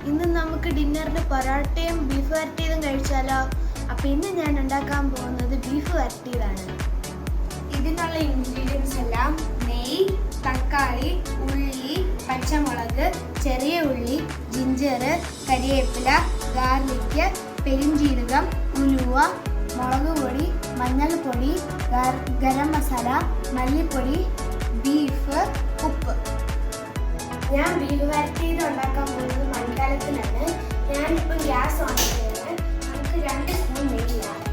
ഇന്ന് നമുക്ക് ഡിന്നറിന് പൊറോട്ടയും ബീഫ് വരട്ടിയതും കഴിച്ചാലോ? അപ്പോൾ ഇന്ന് ഞാൻ ഉണ്ടാക്കാൻ പോകുന്നത് ബീഫ് വരട്ടിയതാണ്. ഇതിനുള്ള ഇൻഗ്രീഡിയൻസ് എല്ലാം നെയ്യ്, തക്കാളി, ഉള്ളി, പച്ചമുളക്, ചെറിയ ഉള്ളി, ജിഞ്ചർ, കരിവേപ്പില, ഗാർലിക്ക്, പെരിഞ്ചീരകം, ഉലുവ, മുളക് പൊടി, മഞ്ഞൾപ്പൊടി, ഗരം മസാല, മല്ലിപ്പൊടി, ബീഫ്, ഉപ്പ്. ഞാൻ ബീഫ് വരട്ടിയത് ഉണ്ടാക്കാൻ പോകുന്നത് മൺകലത്തിലാണ്. ഞാനിപ്പോൾ ഗ്യാസ് ഓൺ ചെയ്യാണ്. നമുക്ക് 2 സ്പൂൺ നെയ്യാണ്.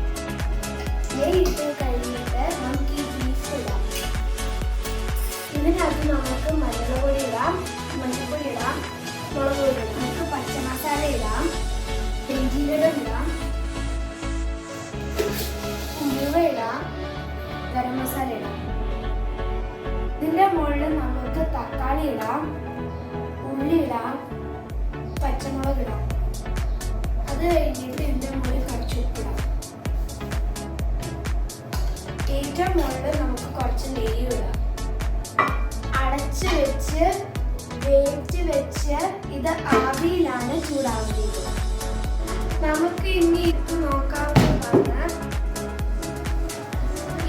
നെയ്യ് ഇട്ട് കഴിഞ്ഞിട്ട് നമുക്ക് ഈ ബീഫ് ഇടാം. ഇതിനകത്ത് നമുക്ക് മഞ്ഞൾപ്പൊടി ഇടാം, മല്ലിപ്പൊടി ഇടാം, മുളക് പൊടി ഇടാം, നമുക്ക് പച്ചമസാല ഇടാം, പെരിഞ്ചീരകം ഇടാം, ഉലുവ ഇടാം, ഗരം മസാല ഇടാം. ഇതിൻ്റെ മുകളിൽ നമുക്ക് തക്കാളി ഇടാം, ഉള്ളി ഇടാം, പച്ചമുളക് ഇടാം. അത് കഴിഞ്ഞിട്ട് ഇതിൻ്റെ മുകളിൽ കുറച്ച് ഉപ്പിടാം. ഏറ്റവും മുകളിൽ നമുക്ക് കുറച്ച് നെയ്യ് ഇടാം. അടച്ച് വെച്ച് ഇത് ആവിയിലാണ് ചൂടാവുന്നത്. നമുക്ക് ഇനി ഇത് നോക്കാവുന്നതാണ്.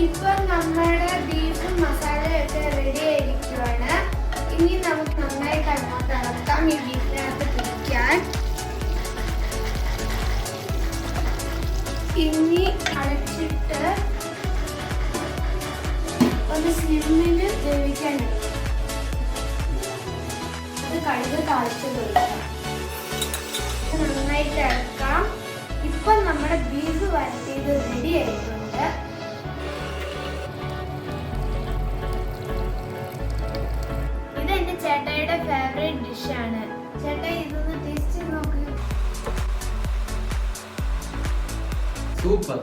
ഇപ്പൊ നമ്മുടെ ബീഫും മസാലയൊക്കെ റെഡി ആയിരിക്കുവാണ്. ഇനി നമുക്ക് നന്നായി തിളക്കാം ഈ ബീഫിനകത്ത് പിടിക്കാൻ. ഇനി അടച്ചിട്ട് ഒന്ന് സ്ലിമ്മിൽ വേവിക്കാനുണ്ട്. അത് കടുക് താളിച്ച് കൊടുക്കാം. നന്നായിട്ട് ഇളക്കാം. ഇപ്പൊ നമ്മുടെ ബീഫ് വരട്ടിയത് റെഡി ആയിട്ടുണ്ട്. ഇതെന്റെ ചേട്ടായിയുടെ ഫേവറേറ്റ് ഡിഷാണ്. ചേട്ടാ ഇതൊന്ന് ടേസ്റ്റ് ചെയ്ത് നോക്ക്. സൂപ്പർ.